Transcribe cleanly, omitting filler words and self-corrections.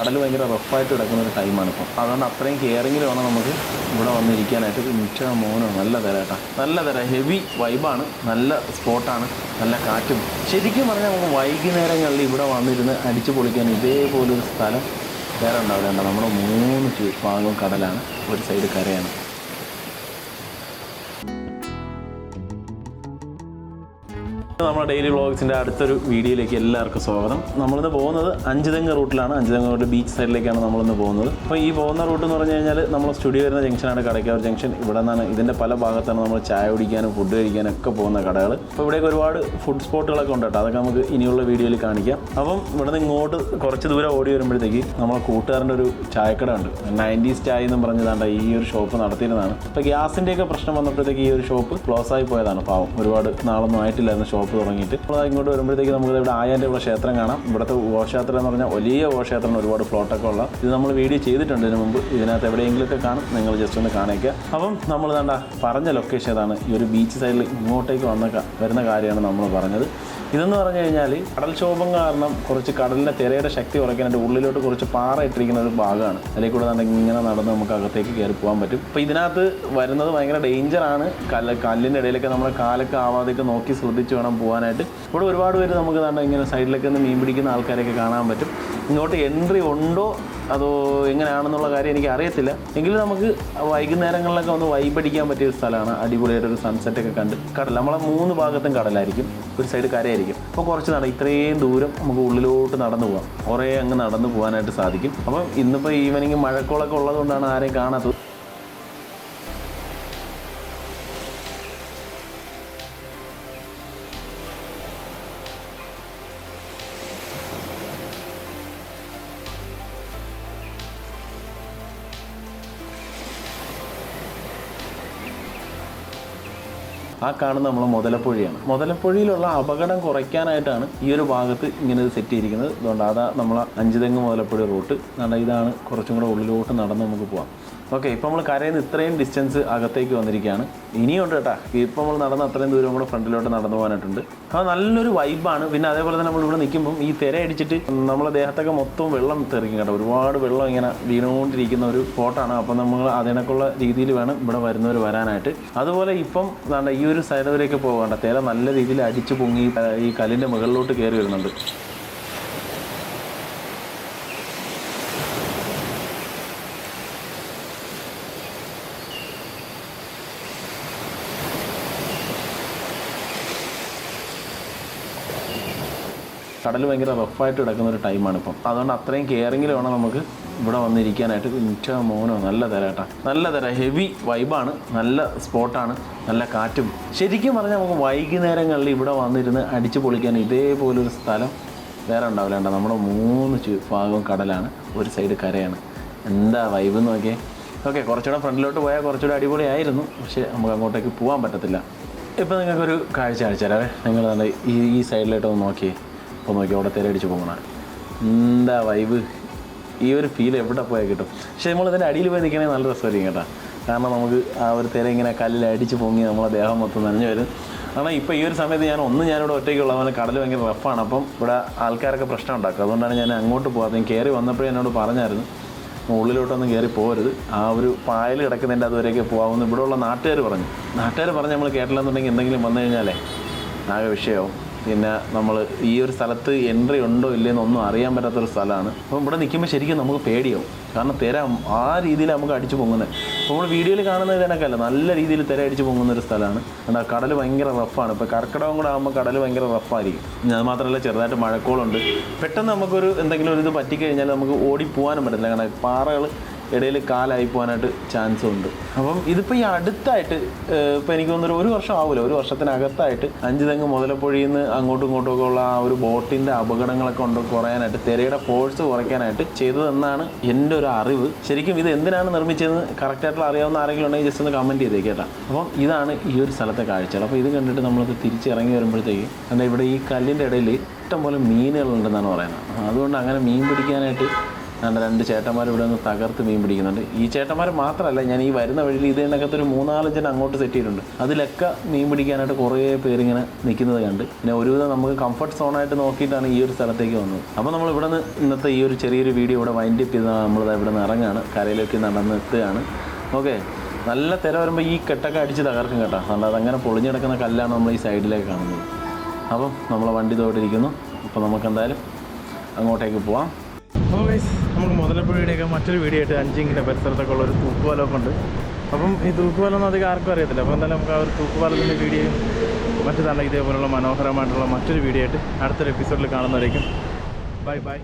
കടൽ ഭയങ്കര റഫായിട്ട് കിടക്കുന്ന ഒരു ടൈമാണ് ഇപ്പം. അതുകൊണ്ട് അത്രയും കെയറിങ്ങിൽ വേണം നമുക്ക് ഇവിടെ വന്നിരിക്കാനായിട്ട്. മിക്ക മോനോ നല്ല തരാട്ടാ, നല്ല തരാം, ഹെവി വൈബാണ്, നല്ല സ്പോട്ടാണ്, നല്ല കാറ്റും. ശരിക്കും പറഞ്ഞാൽ നമുക്ക് വൈകുന്നേരങ്ങളിൽ ഇവിടെ വന്നിരുന്ന് അടിച്ചു പൊളിക്കാൻ ഇതേപോലൊരു സ്ഥലം വേറെ ഉണ്ടാവില്ല. നമ്മുടെ 3 ഭാഗവും കടലാണ്, ഒരു സൈഡ് കരയാണ്. നമ്മുടെ ഡെയിലി വ്ളോഗ്സിൻ്റെ അടുത്തൊരു വീഡിയോയിലേക്ക് എല്ലാവർക്കും സ്വാഗതം. നമ്മളിന്ന് പോകുന്നത് അഞ്ചുതെങ്ങ് റൂട്ടിലാണ്. അഞ്ചുതെങ്ങ് റൂട്ട് ബീച്ച് സൈഡിലേക്കാണ് നമ്മളിന്ന് പോകുന്നത്. അപ്പോൾ ഈ പോകുന്ന റൂട്ട് എന്ന് പറഞ്ഞു കഴിഞ്ഞാൽ നമ്മൾ സ്റ്റുഡിയോ വരുന്ന ജംഗ്ഷനാണ് കടയ്ക്കാവൂർ ജംഗ്ഷൻ. ഇവിടെ നിന്നാണ്, ഇതിൻ്റെ പല ഭാഗത്താണ് നമ്മൾ ചായ കുടിക്കാനും ഫുഡ് കഴിക്കാനും ഒക്കെ പോകുന്ന കടകൾ. അപ്പോൾ ഇവിടേക്ക് ഒരുപാട് ഫുഡ് സ്പോട്ടുകളൊക്കെ ഉണ്ട് കേട്ടോ, അതൊക്കെ നമുക്ക് ഇനിയുള്ള വീഡിയോയിൽ കാണിക്കാം. അപ്പം ഇവിടെ നിന്ന് ഇങ്ങോട്ട് കുറച്ച് ദൂരം ഓടി വരുമ്പോഴത്തേക്ക് നമ്മളെ കൂട്ടുകാരൻ്റെ ഒരു ചായക്കട ഉണ്ട്, 90s ചായ എന്നും പറഞ്ഞതാണ്ട് ഈ ഒരു ഷോപ്പ് നടത്തിയിരുന്നതാണ്. അപ്പോൾ ഗ്യാസിൻ്റെയൊക്കെ പ്രശ്നം വന്നപ്പോഴത്തേക്ക് ഈ ഒരു ഷോപ്പ് ക്ലോസ് ആയി പോയതാണ്. പാവം, ഒരുപാട് നാളൊന്നും ആയിട്ടില്ലായിരുന്നു ഷോപ്പ് തുടങ്ങിയിട്ട്. നമ്മൾ ഇങ്ങോട്ട് വരുമ്പോഴത്തേക്ക് നമുക്ക് ഇവിടെ ആയാൻ്റെ ഉള്ള ക്ഷേത്രം കാണാം. ഇവിടുത്തെ ഘോഷയാത്ര എന്ന് പറഞ്ഞാൽ വലിയ ഘോഷയാത്രയാണ്, ഒരുപാട് ഫ്ലോട്ടൊക്കെ ഉള്ള. ഇത് നമ്മൾ വീഡിയോ ചെയ്തിട്ടുണ്ട് ഇതിന് മുമ്പ്, ഇതിനകത്ത് എവിടെയെങ്കിലുമൊക്കെ കാണും, നിങ്ങൾ ജസ്റ്റ് ഒന്ന് കാണിക്കുക. അപ്പം നമ്മൾ പറഞ്ഞ ലൊക്കേഷൻ ഏതാണ്, ഈ ഒരു ബീച്ച് സൈഡിൽ ഇങ്ങോട്ടേക്ക് വരുന്ന കാര്യമാണ് നമ്മൾ പറഞ്ഞത്. ഇതെന്ന് പറഞ്ഞു കഴിഞ്ഞാൽ കടൽക്ഷോഭം കാരണം കുറച്ച് കടലിൻ്റെ തിരയുടെ ശക്തി കുറയ്ക്കാനായിട്ട് ഉള്ളിലോട്ട് കുറച്ച് പാറ ഇട്ടിരിക്കുന്ന ഒരു ഭാഗമാണ്. അതിലേക്ക് കൂടെ ഇങ്ങനെ നടന്ന് നമുക്ക് അകത്തേക്ക് കയറി പോകാൻ പറ്റും. അപ്പോൾ ഇതിനകത്ത് വരുന്നത് ഭയങ്കര ഡേഞ്ചറാണ്. കല്ലിൻ്റെ ഇടയിലൊക്കെ നമ്മുടെ കാലൊക്കെ ആവാതെയൊക്കെ നോക്കി ശ്രദ്ധിച്ച് വേണം പോകാനായിട്ട്. ഇവിടെ ഒരുപാട് പേര് നമുക്ക് ഇങ്ങനെ സൈഡിലൊക്കെ ഒന്ന് മീൻ പിടിക്കുന്ന ആൾക്കാരൊക്കെ കാണാൻ പറ്റും. ഇങ്ങോട്ട് എൻട്രി ഉണ്ടോ അതോ എങ്ങനെയാണെന്നുള്ള കാര്യം എനിക്ക് അറിയത്തില്ല. എങ്കിലും നമുക്ക് വൈകുന്നേരങ്ങളിലൊക്കെ ഒന്ന് വൈബടിക്കാൻ പറ്റിയ ഒരു സ്ഥലമാണ്. അടിപൊളിയായിട്ടൊരു സൺസെറ്റൊക്കെ കണ്ട് കടൽ, നമ്മളെ 3 ഭാഗത്തും കടലായിരിക്കും, ഒരു സൈഡ് കരയായിരിക്കും. അപ്പോൾ കുറച്ച് ഇത്രയും ദൂരം നമുക്ക് ഉള്ളിലോട്ട് നടന്നു പോകാം, കുറേ അങ്ങ് നടന്നു പോകാനായിട്ട് സാധിക്കും. അപ്പം ഇന്നിപ്പോൾ ഈവനിങ് മഴക്കോളൊക്കെ ഉള്ളതുകൊണ്ടാണ് ആരെയും കാണാത്തത്. ആ കാണുന്ന നമ്മൾ മുതലപ്പുഴയാണ്. മുതലപ്പുഴയിലുള്ള അപകടം കുറയ്ക്കാനായിട്ടാണ് ഈ ഒരു ഭാഗത്ത് ഇങ്ങനെ സെറ്റ് ചെയ്തിരിക്കുന്നത്. അതുകൊണ്ട് അതാ നമ്മൾ അഞ്ചുതെങ്ങ് മുതലപ്പുഴ റൂട്ട്. ഇതാണ് കുറച്ചും കൂടെ ഉള്ളിലോട്ട് നടന്ന് നമുക്ക് പോകാം. ഓക്കെ, ഇപ്പോൾ നമ്മൾ കരയിൽ നിന്ന് ഇത്രയും ഡിസ്റ്റൻസ് അകത്തേക്ക് വന്നിരിക്കുകയാണ്. ഇനിയുണ്ട് കേട്ടോ, ഇപ്പോൾ നമ്മൾ നടന്ന അത്രയും ദൂരം കൂടെ ഫ്രണ്ടിലോട്ട് നടന്നു പോകാനായിട്ടുണ്ട്. അത് നല്ലൊരു വൈബാണ്. പിന്നെ അതേപോലെ തന്നെ നമ്മളിവിടെ നിൽക്കുമ്പം ഈ തിര അടിച്ചിട്ട് നമ്മളെ ദേഹത്തൊക്കെ മൊത്തം വെള്ളം തെറിക്കും കേട്ടോ. ഒരുപാട് വെള്ളം ഇങ്ങനെ വീണുകൊണ്ടിരിക്കുന്ന ഒരു സ്പോട്ടാണ്. അപ്പം നമ്മൾ അതിനൊക്കെയുള്ള രീതിയിൽ വേണം ഇവിടെ വരുന്നവർ വരാനായിട്ട്. അതുപോലെ ഇപ്പം ഈ ഒരു സൈഡ് വരെയൊക്കെ പോകേണ്ട തിര നല്ല രീതിയിൽ അടിച്ചു പൊങ്ങി ഈ കല്ലിൻ്റെ മുകളിലോട്ട് കയറി വരുന്നുണ്ട്. കടൽ ഭയങ്കര റഫായിട്ട് കിടക്കുന്ന ഒരു ടൈമാണ് ഇപ്പം. അതുകൊണ്ട് അത്രയും കെയറിങ്ങിൽ വേണം നമുക്ക് ഇവിടെ വന്നിരിക്കാനായിട്ട്. മിക്ക മോനോ നല്ല തരാട്ടാ, നല്ല തരാം, ഹെവി വൈബാണ്, നല്ല സ്പോട്ടാണ്, നല്ല കാറ്റും. ശരിക്കും പറഞ്ഞാൽ നമുക്ക് വൈകുന്നേരങ്ങളിൽ ഇവിടെ വന്നിരുന്ന് അടിച്ചു പൊളിക്കാൻ ഇതേപോലൊരു സ്ഥലം വേറെ ഉണ്ടാവില്ല. നമ്മുടെ 3 ഭാഗവും കടലാണ്, ഒരു സൈഡ് കരയാണ്. എന്താ വൈബ് എന്ന് നോക്കിയേ. ഓക്കെ, കുറച്ചുകൂടെ ഫ്രണ്ടിലോട്ട് പോയാൽ കുറച്ചുകൂടെ അടിപൊളിയായിരുന്നു, പക്ഷേ നമുക്ക് അങ്ങോട്ടേക്ക് പോകാൻ പറ്റത്തില്ല. ഇപ്പോൾ നിങ്ങൾക്കൊരു കാഴ്ച അയച്ചുതരാവേ. നിങ്ങൾ ഈ സൈഡിലോട്ടൊന്ന് നോക്കിയേ, അപ്പോൾ നോക്കി അവിടെ തിരയടിച്ച് പോകണം. എന്താ വൈബ്, ഈ ഒരു ഫീൽ എവിടെ പോയാൽ കിട്ടും. പക്ഷേ നമ്മളിതിൻ്റെ അടിയിൽ പോയി നിൽക്കണമെങ്കിൽ നല്ല രസമായിരിക്കും കേട്ടോ. കാരണം നമുക്ക് ആ ഒരു തിര ഇങ്ങനെ കല്ലിലടിച്ച് പൊങ്ങി നമ്മളെ ദേഹം മൊത്തം നനഞ്ഞു വരും. കാരണം ഇപ്പോൾ ഈ ഒരു സമയത്ത് ഞാനിവിടെ ഒറ്റയ്ക്കുള്ള പോലെ കടൽ ഭയങ്കര റഫാണ്. അപ്പം ഇവിടെ ആൾക്കാരൊക്കെ പ്രശ്നം ഉണ്ടാക്കും. അതുകൊണ്ടാണ് ഞാൻ അങ്ങോട്ട് പോകാത്തത്. കയറി വന്നപ്പോഴേ എന്നോട് പറഞ്ഞായിരുന്നു ഉള്ളിലോട്ടൊന്നും കയറി പോകരുത്, ആ ഒരു പായൽ കിടക്കുന്നതിൻ്റെ അതുവരെയൊക്കെ പോകാമെന്ന് ഇവിടെയുള്ള നാട്ടുകാർ പറഞ്ഞ് നമ്മൾ കേട്ടില്ലെന്നുണ്ടെങ്കിൽ എന്തെങ്കിലും വന്നു കഴിഞ്ഞാലേ ആകെ വിഷയമാവും. പിന്നെ നമ്മൾ ഈ ഒരു സ്ഥലത്ത് എൻട്രി ഉണ്ടോ ഇല്ലയെന്നൊന്നും അറിയാൻ പറ്റാത്തൊരു സ്ഥലമാണ്. അപ്പം ഇവിടെ നിൽക്കുമ്പോൾ ശരിക്കും നമുക്ക് പേടിയാവും. കാരണം തിര ആ രീതിയിൽ നമുക്ക് അടിച്ചു പൊങ്ങുന്നത്. അപ്പോൾ നമ്മൾ വീഡിയോയിൽ കാണുന്നത് ഇതിനൊക്കെയല്ല, നല്ല രീതിയിൽ തിര അടിച്ച് പൊങ്ങുന്നൊരു സ്ഥലമാണ്. എന്താ കടൽ ഭയങ്കര റഫാണ്. ഇപ്പോൾ കർക്കിടകം കൂടെ ആകുമ്പോൾ കടൽ ഭയങ്കര റഫായിരിക്കും. അത് മാത്രമല്ല ചെറുതായിട്ട് മഴക്കോളുണ്ട്. പെട്ടെന്ന് നമുക്കൊരു എന്തെങ്കിലും ഒരു ഇത് പറ്റിക്കഴിഞ്ഞാൽ നമുക്ക് ഓടിപ്പോകാനും പറ്റില്ല. കാരണം പാറകൾ ഇടയിൽ കാലായി പോകാനായിട്ട് ചാൻസും ഉണ്ട്. അപ്പം ഇതിപ്പോൾ ഈ അടുത്തായിട്ട് ഇപ്പോൾ എനിക്ക് തോന്നുന്നൊരു 1 വർഷം ആവില്ല, 1 വർഷത്തിനകത്തായിട്ട് അഞ്ചുതെങ്ങ് മുതലപ്പുഴയിൽ നിന്ന് അങ്ങോട്ടും ഇങ്ങോട്ടുമൊക്കെ ഉള്ള ആ ഒരു ബോട്ടിൻ്റെ അപകടങ്ങളൊക്കെ കുറയാനായിട്ട്, തിരയുടെ ഫോഴ്സ് കുറയ്ക്കാനായിട്ട് ചെയ്തതെന്നാണ് എൻ്റെ ഒരു അറിവ്. ശരിക്കും ഇത് എന്തിനാണ് നിർമ്മിച്ചതെന്ന് കറക്റ്റായിട്ടുള്ള അറിയാവുന്ന ആരെങ്കിലും ഉണ്ടെങ്കിൽ ജസ്റ്റ് ഒന്ന് കമൻറ്റ് ചെയ്തേക്കേട്ടാ. അപ്പം ഇതാണ് ഈ ഒരു സ്ഥലത്തെ കാഴ്ചകൾ. അപ്പോൾ ഇത് കണ്ടിട്ട് നമ്മളത് തിരിച്ചിറങ്ങി വരുമ്പോഴത്തേക്ക് എന്താ ഇവിടെ ഈ കല്ലിൻ്റെ ഇടയിൽ ഇഷ്ടംപോലെ മീനുകളുണ്ടെന്നാണ് പറയുന്നത്. അതുകൊണ്ട് അങ്ങനെ മീൻ പിടിക്കാനായിട്ട് അതുകൊണ്ട് 2 ചേട്ടന്മാർ ഇവിടെ നിന്ന് തകർത്ത് മീൻ പിടിക്കുന്നുണ്ട്. ഈ ചേട്ടന്മാർ മാത്രമല്ല, ഞാൻ ഈ വരുന്ന വഴിയിൽ ഇതിനകത്തൊരു 3-4 ജനം അങ്ങോട്ട് സെറ്റ് ചെയ്തിട്ടുണ്ട്. അതിലൊക്കെ മീൻ പിടിക്കാനായിട്ട് കുറേ പേരിങ്ങനെ നിൽക്കുന്നത് കണ്ട് പിന്നെ ഒരുവിധം നമുക്ക് കംഫർട്ട് സോണായിട്ട് നോക്കിയിട്ടാണ് ഈ ഒരു സ്ഥലത്തേക്ക് വന്നത്. അപ്പോൾ നമ്മൾ ഇവിടെ നിന്ന് ഇന്നത്തെ ഈ ഒരു ചെറിയൊരു വീഡിയോ ഇവിടെ വൈൻഡ് അപ്പ് ചെയ്ത് നമ്മളിത് ഇവിടെ നിന്ന് ഇറങ്ങുകയാണ്, കരയിലേക്ക് നടന്നെത്തുകയാണ്. ഓക്കെ, നല്ല തിര വരുമ്പോൾ ഈ കെട്ടൊക്കെ അടിച്ച് തകർക്കും കേട്ടോ. അതുകൊണ്ട് അതങ്ങനെ പൊളിഞ്ഞെടുക്കുന്ന കല്ലാണ് നമ്മൾ ഈ സൈഡിലേക്ക് കാണുന്നത്. അപ്പം നമ്മളെ വണ്ടി തോട്ടിരിക്കുന്നു. അപ്പോൾ നമുക്ക് എന്തായാലും അങ്ങോട്ടേക്ക് പോവാം. അപ്പോൾ ഗൈസ്, നമുക്ക് മുതലപ്പുഴയുടെയൊക്കെ മറ്റൊരു വീഡിയോ ആയിട്ട് 5 കിലോ പരിസരത്തൊക്കെ ഉള്ളൊരു തൂക്കുപാലമൊക്കെ ഉണ്ട്. അപ്പം ഈ തൂക്കുപാലമൊന്നും അധികം ആർക്കും അറിയത്തില്ല. അപ്പോൾ എന്തായാലും നമുക്ക് ആ ഒരു തൂക്കുപാലത്തിൻ്റെ വീഡിയോയും മറ്റു നല്ല ഇതേപോലുള്ള മനോഹരമായിട്ടുള്ള മറ്റൊരു വീഡിയോ ആയിട്ട് അടുത്തൊരു എപ്പിസോഡിൽ കാണുന്നതായിരിക്കും. Bye bye.